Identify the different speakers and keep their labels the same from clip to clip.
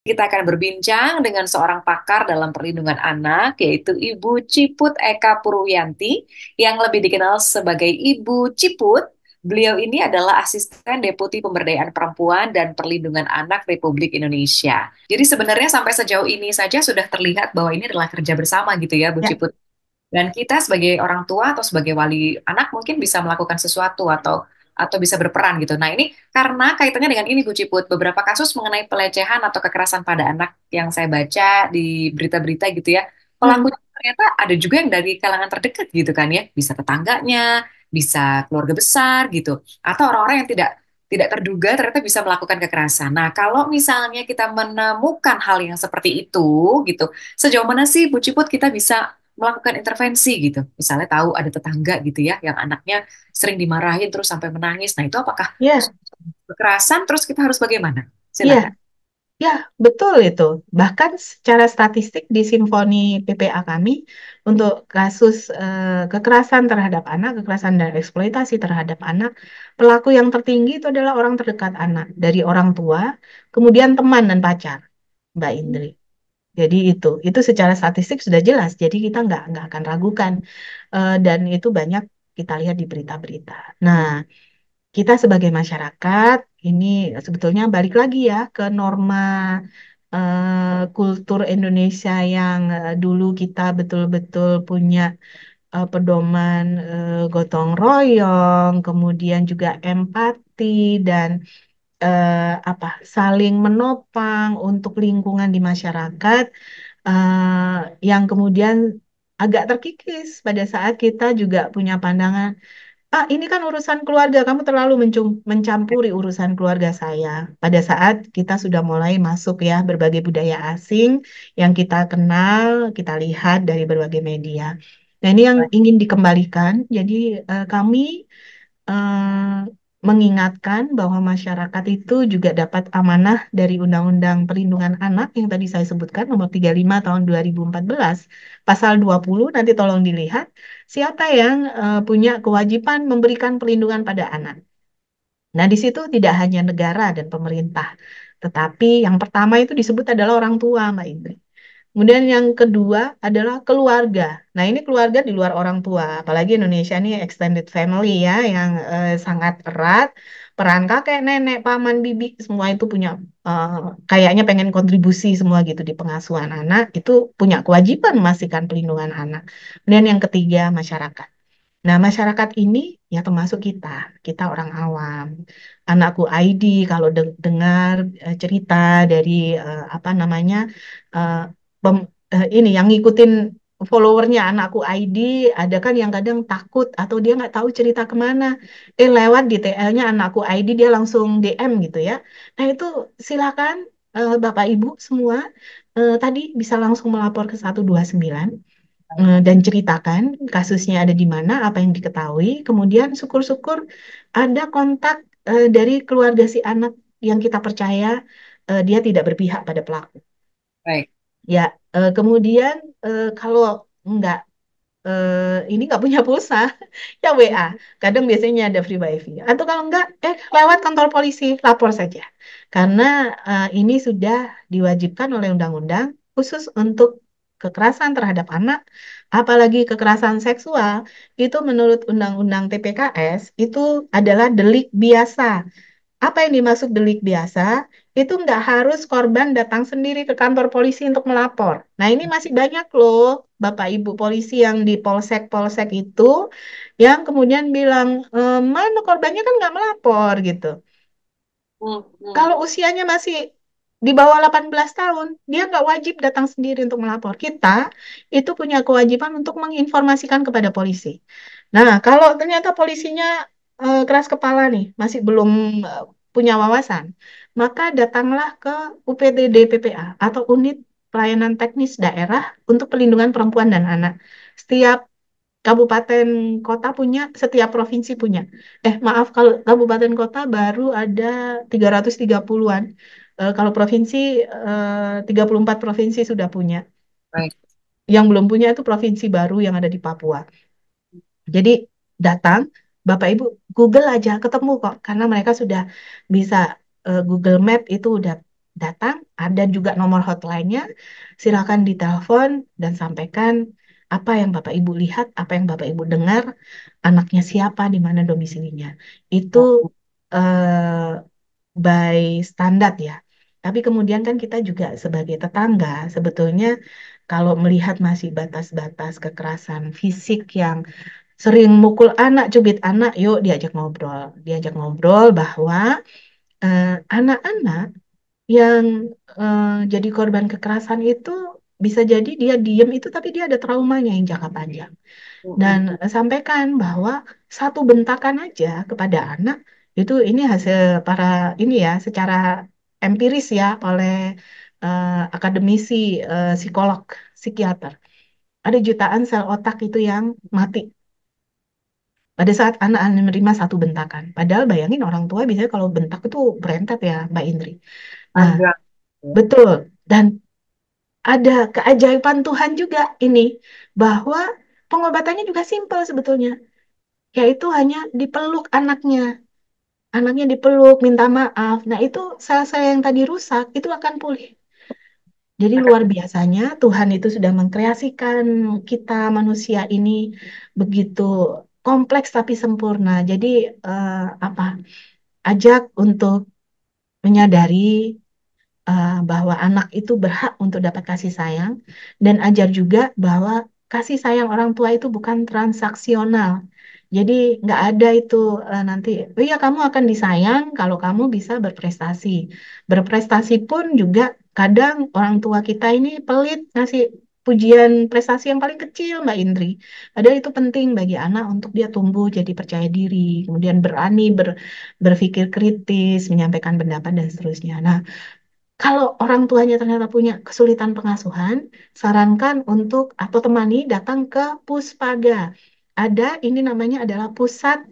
Speaker 1: Kita akan berbincang dengan seorang pakar dalam perlindungan anak, yaitu Ibu Ciput Eka Purwiyanti, yang lebih dikenal sebagai Ibu Ciput. Beliau ini adalah Asisten Deputi Pemberdayaan Perempuan dan Perlindungan Anak Republik Indonesia. Jadi sebenarnya sampai sejauh ini saja sudah terlihat bahwa ini adalah kerja bersama gitu ya, Bu
Speaker 2: Ya,
Speaker 1: Ciput. Dan kita sebagai orang tua atau sebagai wali anak mungkin bisa melakukan sesuatu atau bisa berperan gitu. Nah, ini karena kaitannya dengan ini Bu Ciput, beberapa kasus mengenai pelecehan atau kekerasan pada anak yang saya baca di berita-berita gitu ya.
Speaker 2: hmm,
Speaker 1: Pelakunya ternyata ada juga yang dari kalangan terdekat gitu kan ya, bisa tetangganya, bisa keluarga besar gitu, atau orang-orang yang tidak terduga ternyata bisa melakukan kekerasan. Nah, kalau misalnya kita menemukan hal yang seperti itu gitu, sejauh mana sih Bu Ciput kita bisa melakukan intervensi gitu. Misalnya tahu ada tetangga gitu ya, yang anaknya sering dimarahin terus sampai menangis. Nah, itu apakah
Speaker 2: ya,
Speaker 1: kekerasan? Terus kita harus bagaimana?
Speaker 2: ya,
Speaker 1: Silakan.
Speaker 2: ya, betul itu. Bahkan secara statistik di Simfoni PPA kami untuk kasus kekerasan terhadap anak, kekerasan dan eksploitasi terhadap anak, pelaku yang tertinggi itu adalah orang terdekat anak, dari orang tua, kemudian teman dan pacar, Mbak Indri. Jadi itu secara statistik sudah jelas. Jadi kita nggak akan ragukan. Dan itu banyak kita lihat di berita-berita. Nah, kita sebagai masyarakat ini sebetulnya balik lagi ya ke norma kultur Indonesia yang dulu kita betul-betul punya pedoman gotong royong, kemudian juga empati dan apa saling menopang untuk lingkungan di masyarakat yang kemudian agak terkikis pada saat kita juga punya pandangan. Ah, ini kan urusan keluarga, kamu terlalu mencampuri urusan keluarga saya. Pada saat kita sudah mulai masuk ya berbagai budaya asing yang kita kenal, kita lihat dari berbagai media. Nah, ini yang ingin dikembalikan. Jadi kami mengingatkan bahwa masyarakat itu juga dapat amanah dari Undang-Undang Perlindungan Anak yang tadi saya sebutkan nomor 35 tahun 2014 pasal 20 nanti tolong dilihat siapa yang punya kewajiban memberikan perlindungan pada anak. Nah, di situ tidak hanya negara dan pemerintah, tetapi yang pertama itu disebut adalah orang tua, Mbak Indri. Kemudian yang kedua adalah keluarga. Nah, ini keluarga di luar orang tua, apalagi Indonesia ini extended family ya, yang sangat erat. Peran kakek, nenek, paman, bibi, semua itu punya eh, kayaknya pengen kontribusi semua gitu di pengasuhan anak, itu punya kewajiban memastikan perlindungan anak. Kemudian yang ketiga, masyarakat. Nah, masyarakat ini ya termasuk kita orang awam. Anakku ID kalau dengar cerita dari apa namanya eh, ini yang ngikutin followernya anakku ID, ada kan yang kadang takut atau dia nggak tahu cerita kemana. Lewat di TL-nya anakku ID dia langsung DM gitu ya. Nah, itu silakan Bapak Ibu semua tadi bisa langsung melapor ke 129 dan ceritakan kasusnya ada di mana, apa yang diketahui. Kemudian syukur-syukur ada kontak dari keluarga si anak yang kita percaya dia tidak berpihak pada pelaku.
Speaker 1: Baik.
Speaker 2: Ya, kemudian kalau nggak ini nggak punya pulsa, ya WA. Kadang biasanya ada free wifi. Atau kalau nggak, lewat kantor polisi, lapor saja. Karena ini sudah diwajibkan oleh undang-undang khusus untuk kekerasan terhadap anak, apalagi kekerasan seksual, itu menurut Undang-Undang TPKS, itu adalah delik biasa. Apa yang dimaksud delik biasa? Itu nggak harus korban datang sendiri ke kantor polisi untuk melapor. Nah, ini masih banyak loh Bapak Ibu polisi yang di polsek-polsek itu yang kemudian bilang, mana korbannya kan nggak melapor gitu.
Speaker 1: Hmm, hmm.
Speaker 2: Kalau usianya masih di bawah 18 tahun, dia nggak wajib datang sendiri untuk melapor. Kita itu punya kewajiban untuk menginformasikan kepada polisi. Nah, kalau ternyata polisinya keras kepala nih, masih belum eh, punya wawasan, maka datanglah ke UPTD PPA atau Unit Pelayanan Teknis Daerah untuk Perlindungan Perempuan dan Anak. Setiap kabupaten kota punya, setiap provinsi punya. Maaf, kalau kabupaten kota baru ada 330-an. Kalau provinsi 34 provinsi sudah punya.
Speaker 1: Baik.
Speaker 2: Yang belum punya itu provinsi baru yang ada di Papua. Jadi datang, Bapak Ibu Google aja ketemu kok karena mereka sudah bisa Google Map itu udah datang, ada juga nomor hotline-nya, silakan ditelepon dan sampaikan apa yang Bapak Ibu lihat, apa yang Bapak Ibu dengar, anaknya siapa, di mana domisilinya. Itu eh, by standar ya. Tapi kemudian kan kita juga sebagai tetangga, sebetulnya kalau melihat masih batas-batas kekerasan fisik yang sering mukul anak, cubit anak, yuk diajak ngobrol. Diajak ngobrol bahwa eh, anak-anak yang jadi korban kekerasan itu bisa jadi dia diem itu, tapi dia ada traumanya yang jangka panjang. Dan
Speaker 1: Mm-mm.
Speaker 2: sampaikan bahwa satu bentakan aja kepada anak itu ini hasil para ini ya secara empiris ya oleh akademisi psikolog psikiater. Ada jutaan sel otak itu yang mati pada saat anak menerima satu bentakan. Padahal bayangin orang tua biasanya kalau bentak itu berentet ya, Mbak Indri. Nah,
Speaker 1: Ada.
Speaker 2: betul. Dan ada keajaiban Tuhan juga ini bahwa pengobatannya juga simpel sebetulnya, yaitu hanya dipeluk anaknya. Anaknya dipeluk, minta maaf. Nah, itu sel-sel yang tadi rusak itu akan pulih. Jadi luar biasanya Tuhan itu sudah mengkreasikan kita manusia ini begitu kompleks tapi sempurna. Jadi apa? Ajak untuk menyadari bahwa anak itu berhak untuk dapat kasih sayang dan ajar juga bahwa kasih sayang orang tua itu bukan transaksional. Jadi nggak ada itu nanti, oh iya kamu akan disayang kalau kamu bisa berprestasi. Berprestasi pun juga kadang orang tua kita ini pelit ngasih pujian prestasi yang paling kecil, Mbak Indri. Padahal itu penting bagi anak untuk dia tumbuh jadi percaya diri, kemudian berani berpikir kritis, menyampaikan pendapat dan seterusnya. Nah, kalau orang tuanya ternyata punya kesulitan pengasuhan, sarankan untuk atau temani datang ke Puspaga. Ada ini namanya adalah pusat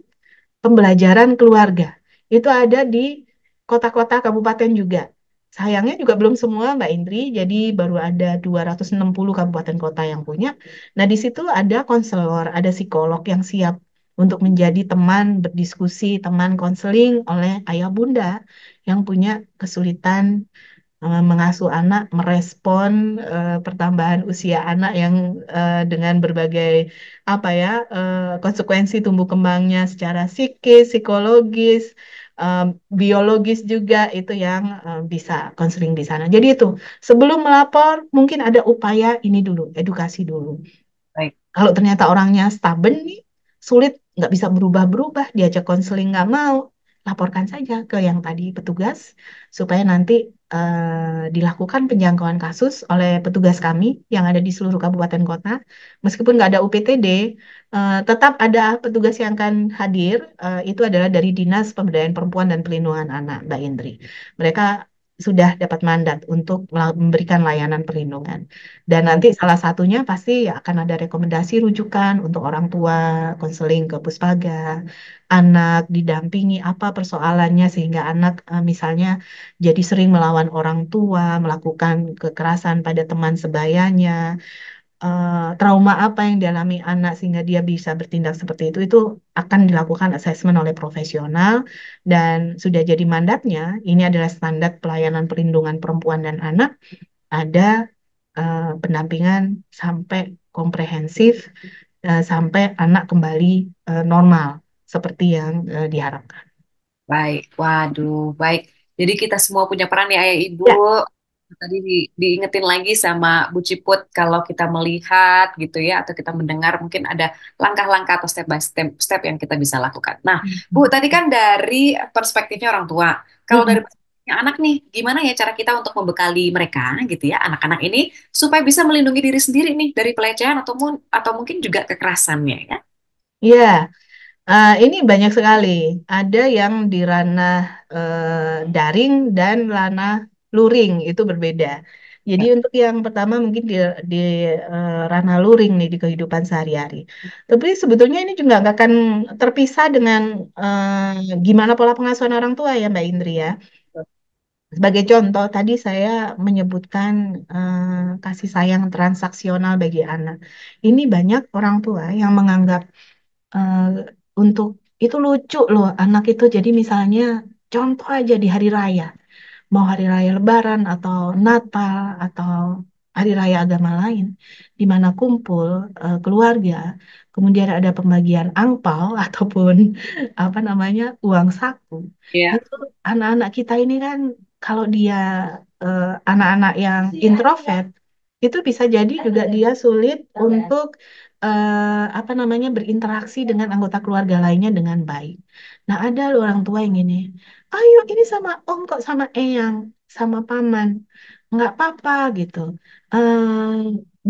Speaker 2: pembelajaran keluarga. Itu ada di kota-kota kabupaten juga. Sayangnya juga belum semua Mbak Indri, jadi baru ada 260 kabupaten kota yang punya. Nah, di situ ada konselor, ada psikolog yang siap untuk menjadi teman berdiskusi, teman konseling oleh ayah bunda yang punya kesulitan mengasuh anak, merespon pertambahan usia anak yang dengan berbagai apa ya konsekuensi tumbuh kembangnya secara psikis, psikologis, eh, biologis juga itu yang bisa konseling di sana. Jadi itu sebelum melapor mungkin ada upaya ini dulu, edukasi dulu.
Speaker 1: Baik.
Speaker 2: Kalau ternyata orangnya stubborn nih, sulit, nggak bisa berubah-berubah, diajak konseling nggak mau, laporkan saja ke yang tadi petugas, supaya nanti dilakukan penjangkauan kasus oleh petugas kami yang ada di seluruh kabupaten kota. Meskipun nggak ada UPTD, tetap ada petugas yang akan hadir, itu adalah dari Dinas Pemberdayaan Perempuan dan Pelindungan Anak, Mbak Indri. Mereka sudah dapat mandat untuk memberikan layanan perlindungan. Dan nanti salah satunya pasti ya akan ada rekomendasi rujukan untuk orang tua, konseling ke puspaga, anak didampingi apa persoalannya sehingga anak misalnya jadi sering melawan orang tua, melakukan kekerasan pada teman sebayanya, trauma apa yang dialami anak sehingga dia bisa bertindak seperti itu akan dilakukan asesmen oleh profesional dan sudah jadi mandatnya. Ini adalah standar pelayanan perlindungan perempuan dan anak ada pendampingan sampai komprehensif sampai anak kembali normal seperti yang diharapkan.
Speaker 1: Baik, waduh, baik. Jadi kita semua punya peran ya ayah ibu.
Speaker 2: Ya,
Speaker 1: Tadi diingetin lagi sama Bu Ciput kalau kita melihat gitu ya atau kita mendengar mungkin ada langkah-langkah atau step by step yang kita bisa lakukan. Nah, Bu, tadi kan dari perspektifnya orang tua. Kalau dari
Speaker 2: mm-mm.
Speaker 1: perspektifnya anak nih, gimana ya cara kita untuk membekali mereka gitu ya, anak-anak ini supaya bisa melindungi diri sendiri nih dari pelecehan atau mungkin juga kekerasannya ya.
Speaker 2: Ya, ini banyak sekali. Ada yang di ranah daring dan ranah luring itu berbeda. Jadi untuk yang pertama mungkin di ranah luring nih di kehidupan sehari-hari. Tapi sebetulnya ini juga nggak akan terpisah dengan gimana pola pengasuhan orang tua ya Mbak Indri ya. Sebagai contoh, tadi saya menyebutkan kasih sayang transaksional bagi anak. Ini banyak orang tua yang menganggap eh, untuk itu lucu loh anak itu. Jadi misalnya contoh aja di hari raya. mau hari raya Lebaran atau Natal atau hari raya agama lain, di mana kumpul keluarga, kemudian ada pembagian angpau ataupun apa namanya uang saku,
Speaker 1: Iya.
Speaker 2: itu anak-anak kita ini kan kalau dia eh, anak-anak yang introvert, itu bisa jadi juga dia sulit untuk apa namanya berinteraksi dengan anggota keluarga lainnya dengan baik. Nah, ada loh orang tua yang gini, ayo ini sama om kok sama eyang, sama paman, nggak apa-apa gitu.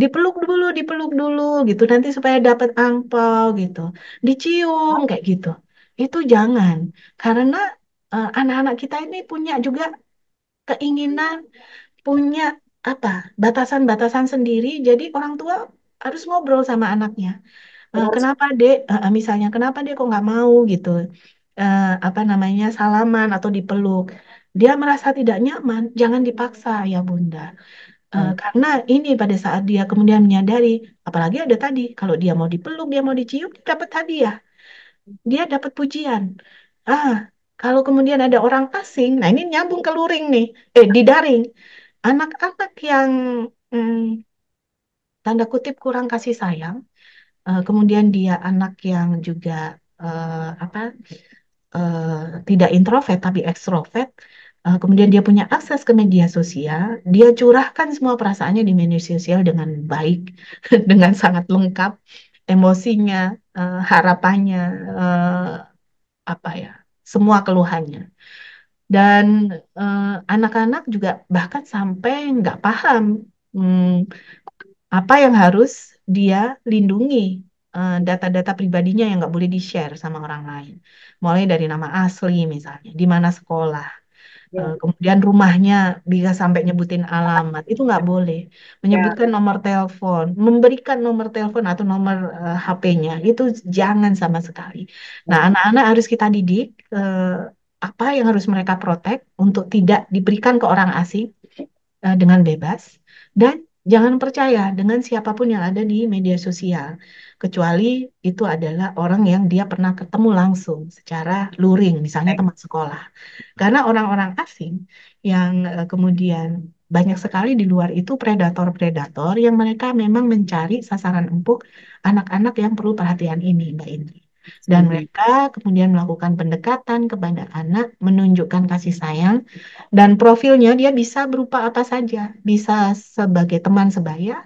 Speaker 2: Dipeluk dulu gitu, nanti supaya dapat angpau gitu, dicium kayak gitu. Itu jangan, karena anak-anak kita ini punya juga keinginan, punya apa batasan-batasan sendiri. Jadi orang tua harus ngobrol sama anaknya.
Speaker 1: Benar
Speaker 2: Kenapa dek, misalnya kenapa dek kok nggak mau gitu, apa namanya salaman atau dipeluk. Dia merasa tidak nyaman, jangan dipaksa ya bunda.
Speaker 1: sekali.
Speaker 2: Karena ini pada saat dia kemudian menyadari, apalagi ada tadi, kalau dia mau dipeluk, dia mau dicium, dia dapat hadiah, dia dapat pujian. Ah, kalau kemudian ada orang asing, nah ini nyambung ke luring nih, di daring. Anak-anak yang mm, tanda kutip kurang kasih sayang, kemudian dia anak yang juga apa tidak introvert tapi ekstrovert, kemudian dia punya akses ke media sosial, dia curahkan semua perasaannya di media sosial dengan baik, dengan sangat lengkap, emosinya, harapannya, eh, apa ya, semua keluhannya. Dan anak-anak juga bahkan sampai nggak paham hmm, apa yang harus dia lindungi, data-data pribadinya yang nggak boleh di-share sama orang lain. Mulai dari nama asli misalnya, di mana sekolah,
Speaker 1: Ya,
Speaker 2: kemudian rumahnya bisa sampai nyebutin alamat, itu nggak boleh.
Speaker 1: ya,
Speaker 2: Menyebutkan nomor telepon, memberikan nomor telepon atau nomor HP-nya, itu jangan sama sekali. Nah, anak-anak harus kita didik apa yang harus mereka protek untuk tidak diberikan ke orang asing dengan bebas, dan jangan percaya dengan siapapun yang ada di media sosial kecuali itu adalah orang yang dia pernah ketemu langsung secara luring, misalnya
Speaker 1: baik.
Speaker 2: teman sekolah. Karena orang-orang asing yang kemudian banyak sekali di luar itu predator-predator yang mereka memang mencari sasaran empuk anak-anak yang perlu perhatian ini, Mbak Indri. Dan
Speaker 1: Setuju.
Speaker 2: mereka kemudian melakukan pendekatan kepada anak, menunjukkan kasih sayang, dan profilnya dia bisa berupa apa saja. Bisa sebagai teman sebaya,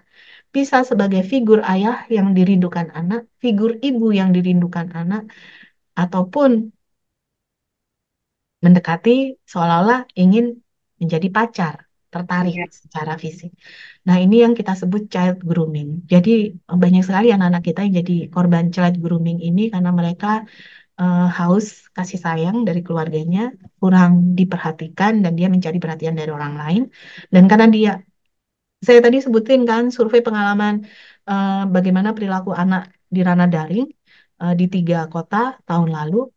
Speaker 2: bisa sebagai figur ayah yang dirindukan anak, figur ibu yang dirindukan anak, ataupun mendekati seolah-olah ingin menjadi pacar, tertarik
Speaker 1: Iya.
Speaker 2: secara fisik. Nah, ini yang kita sebut child grooming. Jadi, banyak sekali anak-anak kita yang jadi korban child grooming ini karena mereka haus kasih sayang dari keluarganya, kurang diperhatikan, dan dia mencari perhatian dari orang lain. Dan karena dia, saya tadi sebutin kan survei pengalaman bagaimana perilaku anak di ranah daring di 3 kota tahun lalu,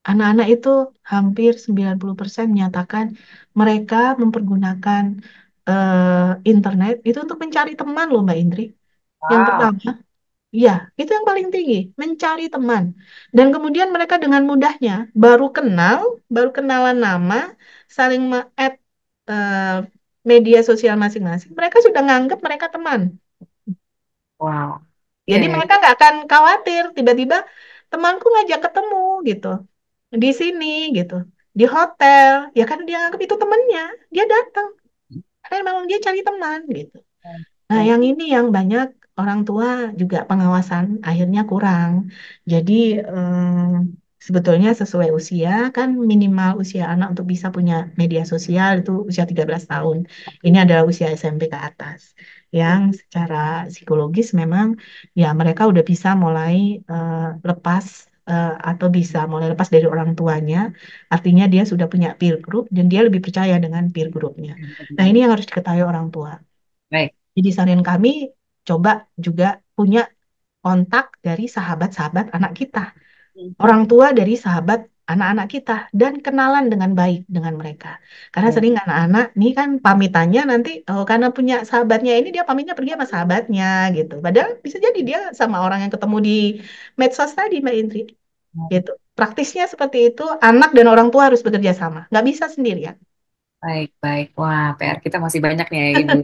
Speaker 2: anak-anak itu hampir 90% menyatakan mereka mempergunakan internet itu untuk mencari teman loh Mbak Indri. Yang
Speaker 1: Wow.
Speaker 2: pertama, iya, itu yang paling tinggi, mencari teman. Dan kemudian mereka dengan mudahnya baru kenalan nama, saling add eh, media sosial masing-masing. Mereka sudah nganggap mereka teman.
Speaker 1: Wow. Iya,
Speaker 2: Jadi
Speaker 1: ya.
Speaker 2: mereka nggak akan khawatir tiba-tiba temanku ngajak ketemu gitu, di sini gitu, di hotel. Ya kan dia anggap itu temennya, dia datang. Karena memang dia cari teman gitu. Nah,
Speaker 1: Oke.
Speaker 2: yang ini yang banyak orang tua juga pengawasan akhirnya kurang. Jadi sebetulnya sesuai usia kan minimal usia anak untuk bisa punya media sosial itu usia 13 tahun. Ini adalah usia SMP ke atas. Yang secara psikologis memang ya mereka udah bisa mulai lepas atau bisa mulai lepas dari orang tuanya. Artinya dia sudah punya peer group dan dia lebih percaya dengan peer groupnya. Nah, ini yang harus diketahui orang tua.
Speaker 1: Baik.
Speaker 2: Jadi saran kami coba juga punya kontak dari sahabat-sahabat anak kita, orang tua dari sahabat anak-anak kita, dan kenalan dengan baik dengan mereka. Karena
Speaker 1: Baik.
Speaker 2: sering anak-anak nih kan pamitannya nanti oh, karena punya sahabatnya ini dia pamitnya pergi sama sahabatnya gitu. Padahal bisa jadi dia sama orang yang ketemu di medsos tadi Mbak Indri gitu. Praktisnya seperti itu, anak dan orang tua harus bekerja sama, nggak bisa sendirian.
Speaker 1: Baik, baik. Wah, PR kita masih banyak nih ya, Ibu.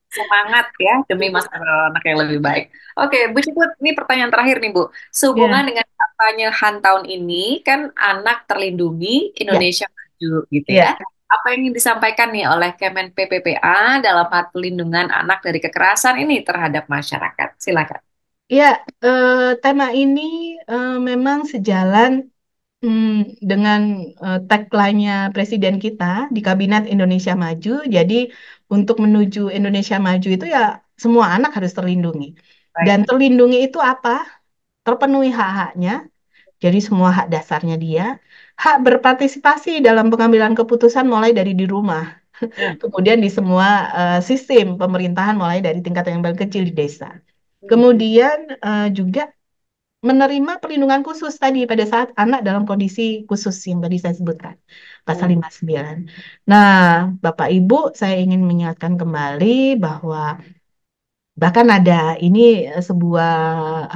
Speaker 1: Semangat ya demi masa depan anak yang lebih baik. Oke, Bu Ciput, ini pertanyaan terakhir nih, Bu. Sehubungan
Speaker 2: Ya,
Speaker 1: dengan kampanye HAN tahun ini, kan anak terlindungi
Speaker 2: ya,
Speaker 1: Indonesia maju gitu ya.
Speaker 2: ya.
Speaker 1: Apa yang ingin disampaikan nih oleh Kemen PPPA dalam hal pelindungan anak dari kekerasan ini terhadap masyarakat? Silakan.
Speaker 2: Ya, tema ini memang sejalan dengan tagline-nya Presiden kita di Kabinet Indonesia Maju. Jadi untuk menuju Indonesia Maju itu ya semua anak harus terlindungi. Dan
Speaker 1: Baik.
Speaker 2: terlindungi itu apa? Terpenuhi hak-haknya, jadi semua hak dasarnya dia. Hak berpartisipasi dalam pengambilan keputusan mulai dari di rumah,
Speaker 1: Hmm.
Speaker 2: kemudian di semua sistem pemerintahan mulai dari tingkat yang paling kecil di desa.
Speaker 1: Hmm.
Speaker 2: Kemudian juga menerima perlindungan khusus tadi pada saat anak dalam kondisi khusus yang tadi saya sebutkan, pasal
Speaker 1: Hmm.
Speaker 2: 59. Nah, Bapak Ibu, saya ingin mengingatkan kembali bahwa bahkan ada ini sebuah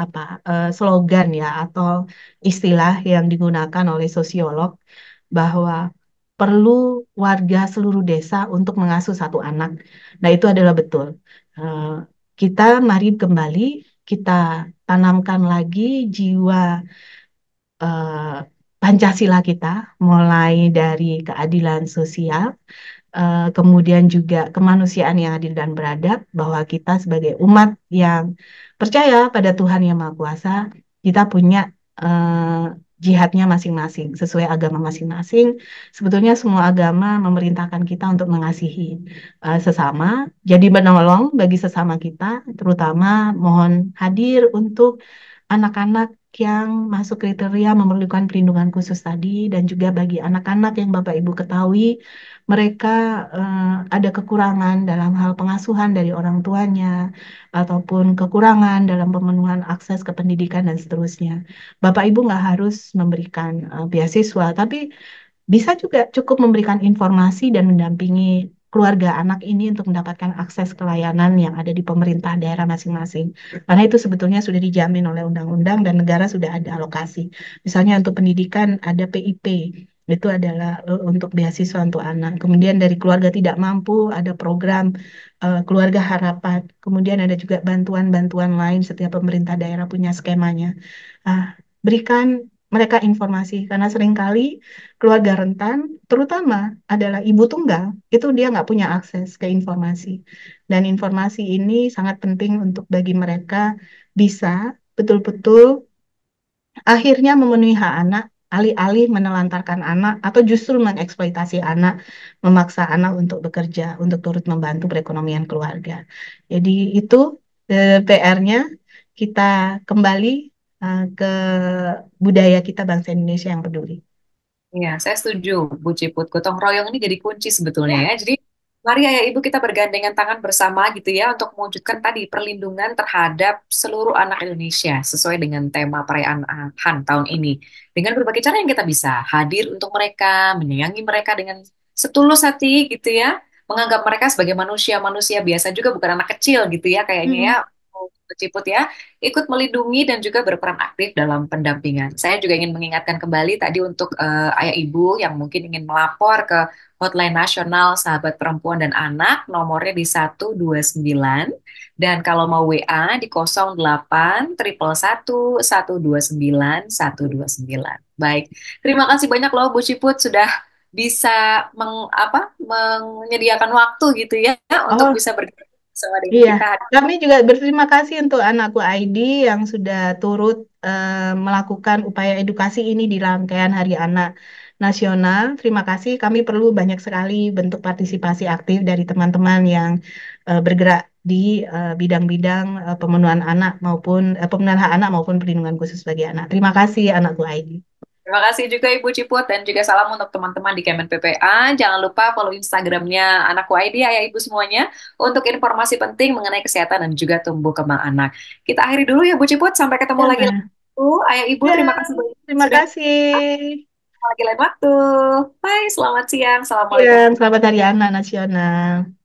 Speaker 2: apa slogan ya atau istilah yang digunakan oleh sosiolog bahwa perlu warga seluruh desa untuk mengasuh satu anak. Nah, itu adalah betul. Eh, kita mari kembali kita tanamkan lagi jiwa eh, Pancasila kita, mulai dari keadilan sosial, kemudian juga kemanusiaan yang adil dan beradab, bahwa kita sebagai umat yang percaya pada Tuhan Yang Maha Kuasa, kita punya eh, jihadnya masing-masing, sesuai agama masing-masing. Sebetulnya semua agama memerintahkan kita untuk mengasihi sesama, jadi menolong bagi sesama kita, terutama mohon hadir untuk anak-anak yang masuk kriteria memerlukan perlindungan khusus tadi, dan juga bagi anak-anak yang Bapak Ibu ketahui mereka ada kekurangan dalam hal pengasuhan dari orang tuanya, ataupun kekurangan dalam pemenuhan akses ke pendidikan dan seterusnya. Bapak Ibu nggak harus memberikan beasiswa, tapi bisa juga cukup memberikan informasi dan mendampingi keluarga anak ini untuk mendapatkan akses ke layanan yang ada di pemerintah daerah masing-masing. Karena itu sebetulnya sudah dijamin oleh undang-undang dan negara sudah ada alokasi. Misalnya untuk pendidikan ada PIP, itu adalah untuk beasiswa untuk anak. Kemudian dari keluarga tidak mampu ada program keluarga harapan. Kemudian ada juga bantuan-bantuan lain, setiap pemerintah daerah punya skemanya. Ah, berikan mereka informasi karena seringkali keluarga rentan, terutama adalah ibu tunggal, itu dia nggak punya akses ke informasi. Dan informasi ini sangat penting untuk bagi mereka bisa betul-betul akhirnya memenuhi hak anak, alih-alih menelantarkan anak atau justru mengeksploitasi anak, memaksa anak untuk bekerja, untuk turut membantu perekonomian keluarga. Jadi itu PR-nya, kita kembali ke budaya kita bangsa Indonesia yang peduli.
Speaker 1: Iya, saya setuju, Bu Ciput. Gotong royong ini jadi kunci sebetulnya
Speaker 2: Ya.
Speaker 1: ya. Jadi, mari ayah ibu kita bergandengan tangan bersama gitu ya untuk mewujudkan tadi perlindungan terhadap seluruh anak Indonesia sesuai dengan tema perayaan HAN tahun ini. Dengan berbagai cara yang kita bisa hadir untuk mereka, menyayangi mereka dengan setulus hati gitu ya. Menganggap mereka sebagai manusia-manusia biasa juga, bukan anak kecil gitu ya kayaknya ya.
Speaker 2: Mm.
Speaker 1: Bu Ciput ya, ikut melindungi dan juga berperan aktif dalam pendampingan. Saya juga ingin mengingatkan kembali tadi untuk ayah ibu yang mungkin ingin melapor ke Hotline Nasional Sahabat Perempuan dan Anak, nomornya di 129, dan kalau mau WA di 08 111 129 129. Baik, terima kasih banyak loh Bu Ciput sudah bisa menyediakan waktu gitu ya untuk
Speaker 2: Oh,
Speaker 1: bisa bergabung bersama dengan
Speaker 2: iya,
Speaker 1: kita.
Speaker 2: kami juga berterima kasih untuk anakku Aidi yang sudah turut melakukan upaya edukasi ini di rangkaian Hari Anak Nasional. Terima kasih, kami perlu banyak sekali bentuk partisipasi aktif dari teman-teman yang bergerak di bidang-bidang pemenuhan anak maupun pemenuhan hak anak maupun perlindungan khusus bagi anak. Terima kasih anakku Aidi.
Speaker 1: Terima kasih juga Ibu Ciput dan juga salam untuk teman-teman di Kemen PPA. Jangan lupa follow Instagramnya Anakku ID, ayah ibu semuanya, untuk informasi penting mengenai kesehatan dan juga tumbuh kembang anak. Kita akhiri dulu ya Bu Ciput, sampai ketemu lagi.
Speaker 2: Ya,
Speaker 1: Ayah ibu
Speaker 2: ya,
Speaker 1: terima kasih banyak
Speaker 2: terima
Speaker 1: sudah
Speaker 2: kasih.
Speaker 1: ketemu lagi lain waktu. Bye, selamat siang.
Speaker 2: Ya,
Speaker 1: Assalamualaikum.
Speaker 2: selamat Hari Anak Nasional.